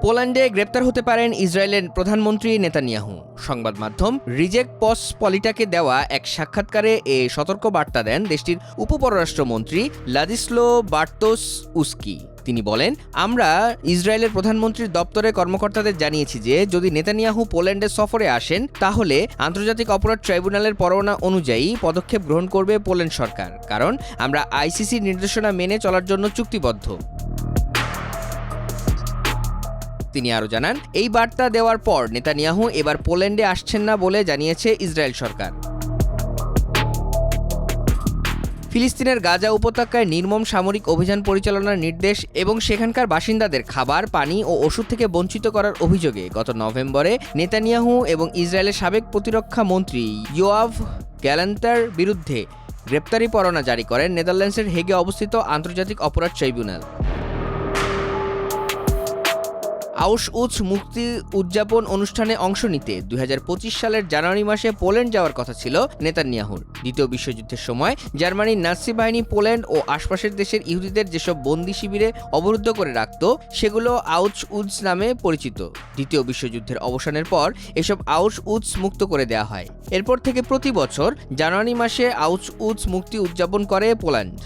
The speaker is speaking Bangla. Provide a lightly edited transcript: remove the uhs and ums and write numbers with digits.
পোল্যান্ডে গ্রেপ্তার হতে পারেন ইসরায়েলের প্রধানমন্ত্রী নেতানিয়াহু। সংবাদ মাধ্যম রিজেক পস পলিটাকে দেওয়া এক সাক্ষাৎকারে এ সতর্ক বার্তা দেন দেশটির উপপররাষ্ট্রমন্ত্রী লাদিস্লো বার্তোস উস্কি। তিনি বলেন, আমরা ইসরায়েলের প্রধানমন্ত্রীর দপ্তরের কর্মকর্তাদের জানিয়েছি যে যদি নেতানিয়াহু পোল্যান্ডের সফরে আসেন তাহলে আন্তর্জাতিক অপরাধ ট্রাইব্যুনালের পরোয়ানা অনুযায়ী পদক্ষেপ গ্রহণ করবে পোল্যান্ড সরকার, কারণ আমরা আইসিসির নির্দেশনা মেনে চলার জন্য চুক্তিবদ্ধ। তিনি আরও জানান, এই বার্তা দেওয়ার পর নেতানিয়াহু এবার পোল্যান্ডে আসছেন না বলে জানিয়েছে ইসরায়েল সরকার। ফিলিস্তিনের গাজা উপত্যকায় নির্মম সামরিক অভিযান পরিচালনার নির্দেশ এবং সেখানকার বাসিন্দাদের খাবার, পানি ও ওষুধ থেকে বঞ্চিত করার অভিযোগে গত নভেম্বরে নেতানিয়াহু এবং ইসরায়েলের সাবেক প্রতিরক্ষা মন্ত্রী ইয়োয়াভ গ্যালান্টার বিরুদ্ধে গ্রেপ্তারি পরোয়ানা জারি করেন নেদারল্যান্ডসের হেগে অবস্থিত আন্তর্জাতিক অপরাধ ট্রাইব্যুনাল। আউশউইটস মুক্তি উদযাপন অনুষ্ঠানে অংশ নিতে 2025 সালের জানুয়ারি মাসে পোল্যান্ড যাওয়ার কথা ছিল নেতানিয়াহুর। দ্বিতীয় বিশ্বযুদ্ধের সময় জার্মানির নাৎসি বাহিনী পোল্যান্ড ও আশপাশের দেশের ইহুদিদের যেসব বন্দি শিবিরে অবরুদ্ধ করে রাখত সেগুলো আউশউইটস নামে পরিচিত। দ্বিতীয় বিশ্বযুদ্ধের অবসানের পর এসব আউশউইটস মুক্ত করে দেওয়া হয়। এরপর থেকে প্রতি বছর জানুয়ারি মাসে আউশউইটস মুক্তি উদযাপন করে পোল্যান্ড।